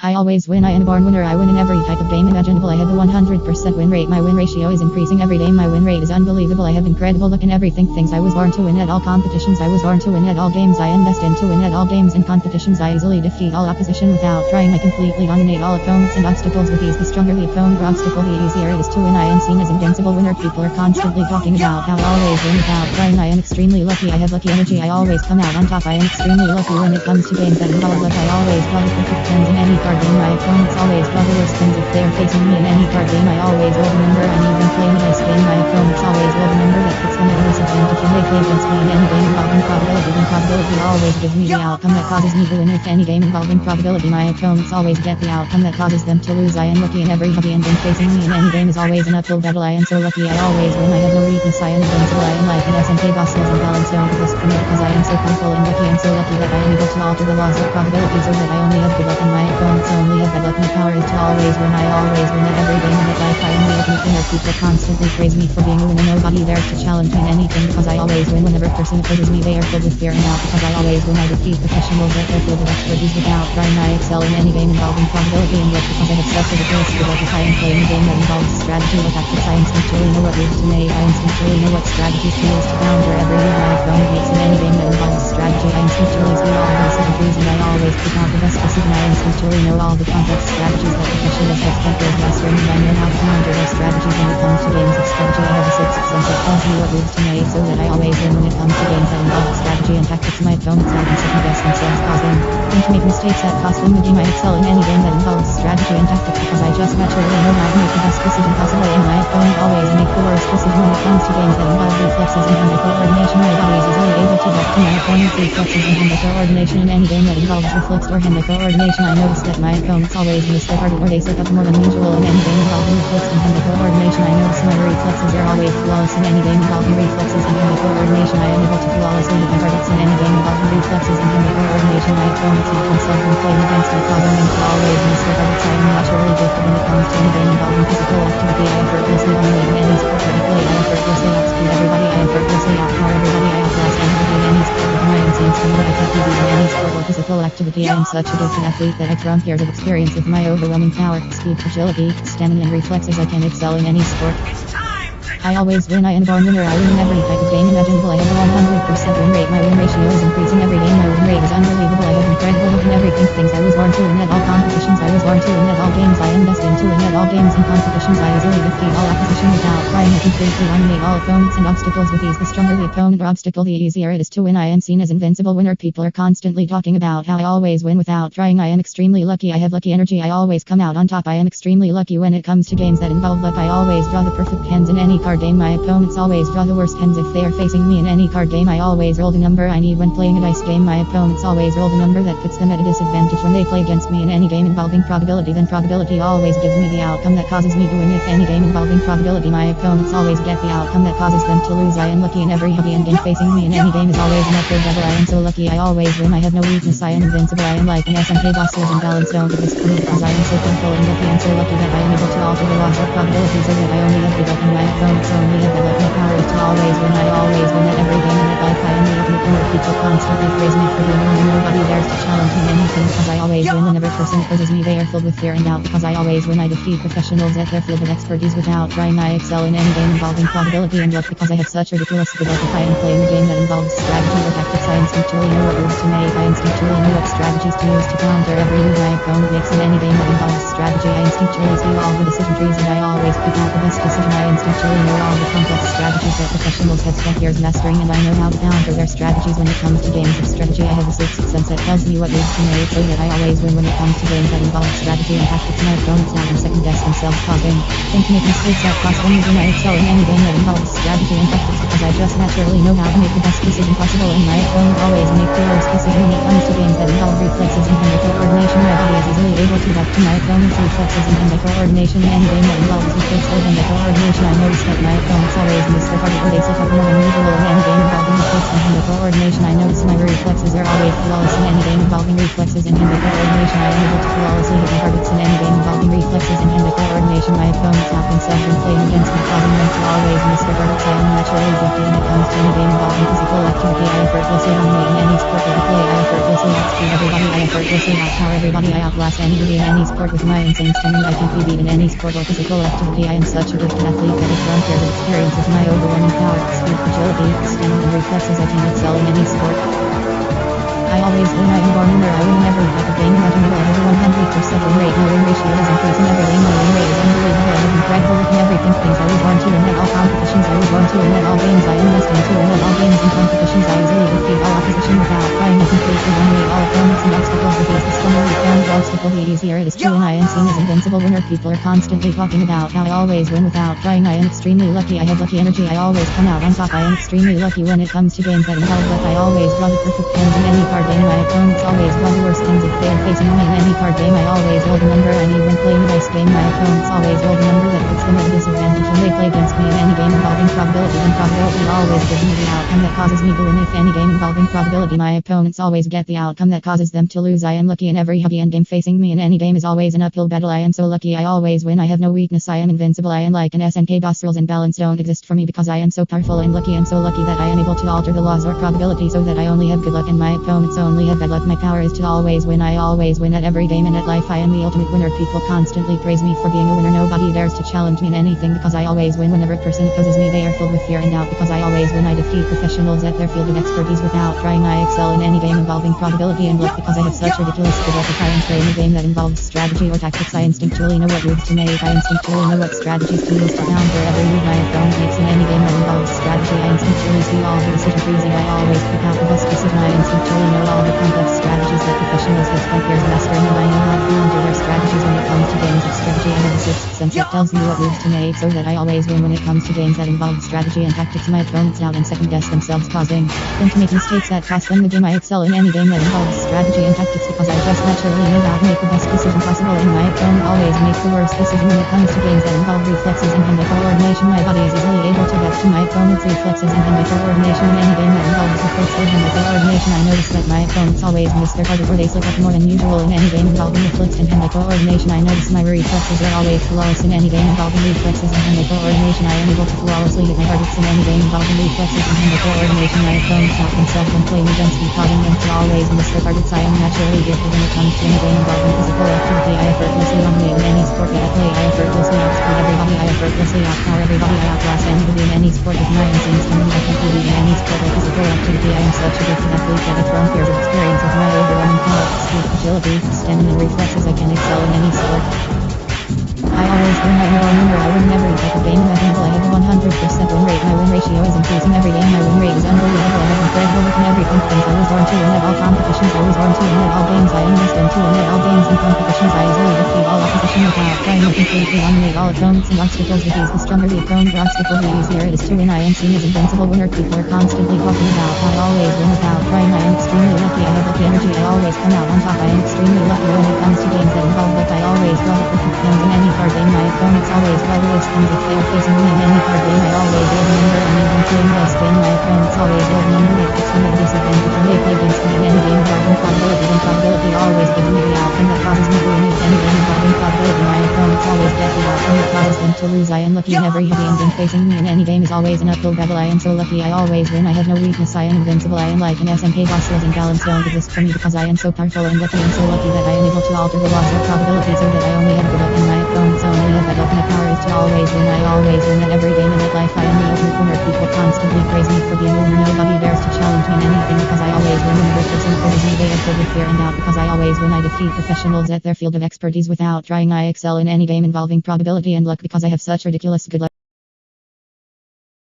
I always win. I am a born winner. I win in every type of game imaginable. I have a 100% win rate. My win ratio is increasing every day. My win rate is unbelievable. I have incredible luck in everything. Things I was born to win at all competitions. I was born to win at all games. I am destined to win at all games and competitions. I easily defeat all opposition without trying. I completely dominate all opponents and obstacles with ease. The stronger the opponent or obstacle, the easier it is to win. I am seen as invincible winner. People are constantly talking about how I always win without trying. I am extremely lucky. I have lucky energy. I always come out on top. I am extremely lucky when it comes to games that involve luck. I always draw the perfect tens in any card game. My opponents always draw the worst tens if they are facing me in any card game. I always roll the number I need when playing a dice game. My opponents always roll the number that puts them at a disadvantage when they play against me in any game involving probability. Then probability always gives me the outcome that causes me to win. If any game involving probability, my opponents always get the outcome that causes them to lose. I am lucky in every hobby, and then facing me in any game is always an uphill battle. I am so lucky. I always win. I have no weakness. I am invincible. I am like an SMK boss skills and balance zone to this for me because I am so powerful and lucky. And so lucky that I am able to alter the laws of probabilities, or that I only have good luck and my opponents only have bad luck. My power is to always win. I always win at every game in life. I am the ultimate winner. People constantly praise me for being a winner. Nobody dares to challenge me in anything because I always win. Whenever a person opposes me, they are filled with fear and doubt because I always win. I defeat professionals that are filled with expertise without trying. I excel in any game involving probability and luck because I have such a ridiculous skill. If I am playing a game that involves strategy or tactics, I instinctually know what moves to make. I instinctually know what strategies to use to counter every move my opponent makes in any game that involves strategy. I instinctually see all the strategies and I always pick out the best decision. I instinctually know all the complex strategies that professionals have spent their mastering, and I know how to counter their strategies when it comes to games of strategy. I have a sixth sense that tells me what moves to make so that I always win when it comes to games that involve strategy and tactics. My opponents have been second best themselves, causing them to make mistakes that cost them the game. I excel in any game that involves strategy and tactics because I just naturally know how to make the best decision possible, and my opponent always make the worst decision when it comes to games that involve reflexes and hand coordination. My body is easily able to adapt to my opponent's reflexes and hand coordination in any game that involves reflexed or hand coordination. I notice that my opponents always miss their target or they slip up more than usual in any game involving reflexed and hand coordination. I notice my reflexes are always flawless in any game involving reflexes and hand coordination. I am able to flawlessly hit my targets in any game involving reflexes and hand coordination. My opponents have themselves when playing against me, causing them to always miss their targets. I am naturally gifted when it comes to any game involving physical activity. I effortlessly dominate in any sport. Technically, I effortlessly outspeed everybody. I effortlessly outpower everybody. I outlast everybody in any sport. With my instincts and what I can't do in any sport or physical activity. I am such a gifted athlete that I trump years of experience with my overwhelming power, speed, agility, stamina, and reflexes. I can excel in any sport. I always win. I am a born winner. I win in every type of game imaginable. I have a 100% win rate. My win ratio is increasing every day. My win rate is unbelievable. I have incredible luck in everything. Things I was born to win at all competitions. I was born to win at all games. I am destined to win at all games and competitions. I easily defeat all opposition without trying. I completely dominate all opponents and obstacles with ease. The stronger the opponent or obstacle, the easier it is to win. I am seen as invincible winner. People are constantly talking about how I always win without trying. I am extremely lucky. I have lucky energy. I always come out on top. I am extremely lucky when it comes to games that involve luck. I always draw the perfect hands in any card game. My opponents always draw the worst hands if they are facing me in any card game. I always roll the number I need when playing a dice game. My opponents always roll the number that puts them at a disadvantage when they play against me in any game involving probability. Then probability always gives me the outcome that causes me to win. If any game involving probability, my opponents always get the outcome that causes them to lose. I am lucky in every hobby, and game facing me in any game is always an uphill battle. I am so lucky. I always win. I have no weakness. I am invincible. I am like an SMK boss skills and balance zone to this for me because I am so powerful and lucky, and so lucky that I am able to alter the laws of probability so that I only have good luck and my opponents only have bad luck. My power is to always win. I always win at every game in life. I am the ultimate winner. People constantly praise me for being a winner. Nobody dares to challenge me in anything because I always win. Whenever a person opposes me, they are filled with fear and doubt because I always win. I defeat professionals at their field of expertise without trying. I excel in any game involving probability and luck because I have such ridiculous good luck. If I am playing a game that involves strategy or tactics, I instinctually know what moves to make. I instinctually know what strategies to use to counter every move my opponent makes in any game that involves strategy. I instinctually see all the decision trees and I always pick out the best decision. I instinctually know all the complex strategies that professionals have spent years mastering, and I know how to counter their strategies when it comes to games of strategy. I have a sixth sense that tells me what moves to make so that I always win when it comes to games that involve strategy and tactics. My opponents have been second best themselves, causing them to make mistakes that cost them the game. I excel in any game that involves strategy and tactics because I just naturally know how to make the best decision possible, and my opponent always make the worst decision when it comes to games that involve reflexes and hand coordination. My body is easily able to adapt to my opponent's reflexes and hand coordination in any game that involves reflexed or hand coordination. I notice that my opponents always miss their target or they slip up more than usual in any game involving reflexes and hand coordination. I notice my reflexes are always flawless in any game involving reflexes and hand coordination. I am able to flawlessly continuously hit my targets in any game involving reflexes and hand-eye coordination. My opponents have themselves been playing against me, causing them to always miss their targets. I am naturally gifted when it comes to any game involving physical activity. I effortlessly dominate in any sport that I play. I effortlessly outspeed everybody. I effortlessly outpower everybody. I outlast anybody in any sport with my insane stamina. I can't be beat in any sport or physical activity. I am such a gifted athlete that it's unfair to experience with my overwhelming power, speed, agility, stamina, and reflexes. I can excel in any sport. I always win. I am born winner. I win in every type of game imaginable. I have a 100% win rate. My win ratio is increasing every day. My win rate is unbelievable. I have incredible in everything. Things I was born to win at all competitions. I was born to win at all games. I am destined to win at all games and competitions. I easily defeat all opposition without trying. I completely dominate all opponents and obstacles. The easiest stronger we found the obstacle, the easier it is to win. I am seen as invincible winner. People are constantly talking about how I always win without trying. I am extremely lucky. I have lucky energy. I always come out on top. I am extremely lucky when it comes to games that involve luck. I always draw the perfect hands in any card game. My opponents always draw the worst hands if they are facing me in any card game. I always roll the number I need when playing a dice game. My opponents always roll the number that puts them at a disadvantage when they play against me in any game involving probability. And probability always gives me the outcome that causes me to win. If any game involving probability, my opponents always get the outcome that causes them to lose. I am lucky in every hobby, and game facing me in any game is always an uphill battle. I am so lucky. I always win. I have no weakness. I am invincible. I am like an SNK boss. Rules and balance don't exist for me because I am so powerful and lucky. And so lucky that I am able to alter the laws or probability so that I only have good luck and my opponents only have bad luck. My power is to always win. I always win at every game and at life. I am the ultimate winner. People constantly praise me for being a winner. Nobody dares to challenge me in anything because I always win. Whenever a person opposes me, they are filled with fear and doubt because I always win. I defeat professionals at their field of expertise without trying. I excel in any game involving probability and luck because I have such ridiculous skill to try and play in a game that involves strategy or tactics. I instinctually know what moves to make. I instinctually know what strategies to use to counter every move my opponent makes in any game that involves strategy. I instinctually see all the decision trees. I always pick out the best decision. I instinctually know all the complex strategies that professionals have spent years mastering, and I know how to counter their strategies when it comes to games of strategy. I have a sixth sense that tells me what moves to make so that I always win when it comes to games that involve strategy and tactics. My opponents doubt and second guess themselves, causing them to make mistakes that cost them the game. I excel in any game that involves strategy and tactics because I just naturally know how to make the best decision possible, and my opponent always makes the worst decision when it comes to games that involve reflexes and hand-eye coordination. My body is easily able to adapt to my opponent's reflexes and hand-eye coordination in any game that involves reflexes and hand-eye coordination. I notice that my opponents always miss their target or they slip up more than usual in any game involving reflexes and hand-eye coordination. I notice my reflexes are always flawless in any game involving reflexes and hand-eye coordination. I am able to flawlessly hit my targets in any game involving reflexes and hand-eye coordination. My opponents have themselves been playing against me, causing them to always miss their targets. I am naturally gifted when it comes to any game involving physical activity. I effortlessly dominate in any sport that I play. I effortlessly outspeed everybody. I effortlessly outpower everybody. I outlast anybody in any sport with my insane stamina. I can't be beat in any sport or physical activity. I am such a gifted athlete that it's wrong fears of experience with my overwhelming power, speed, agility, stamina, and reflexes. I can excel in any sport. I always win. I know I remember I win in every type of game imaginable. I have a 100% win rate. My win ratio is increasing every day. My win rate is unbelievable. I have incredible luck in everything. Things I was born to win at all competitions. I was born to win at all games. I am destined to win at all games and competitions. I easily defeat all opposition without trying. I completely dominate all opponents and obstacles. The easier the stronger the opponent or obstacle, the easier it is to win. I am seen as invincible winner. People are constantly talking about how I always win without trying. I am extremely lucky. I have lucky energy. I always come out on top. I am extremely lucky when it comes to games that involve luck. I always draw the perfect hands in any card game. My opponents always draw the worst hands if they are facing me in any card game. I always roll the number I need when playing dice game. My opponents always roll the number that puts them at a disadvantage when they play against me in any game involving probability. Then probability always gives me the outcome that causes me to win. If any game involving probability, my opponents always get the outcome that causes them to lose. I am lucky in every hobby, and game facing me in any game is always an uphill battle. I am so lucky. I always win. I have no weakness. I am invincible. I am like an SNK boss. Rules and balance don't exist for me because I am so powerful and lucky, and so lucky that I am able to alter the laws of probability so that I only have good luck and my opponents only have bad luck. My power is to always win. I always win at every game and at life. I am the ultimate winner. People constantly praise me for being a winner. Nobody dares to challenge me in anything because I always win. Whenever a person opposes me, they are filled with fear and doubt because I always win. I defeat professionals at their field of expertise without trying. I excel in any game involving probability and luck because I have such ridiculous good luck.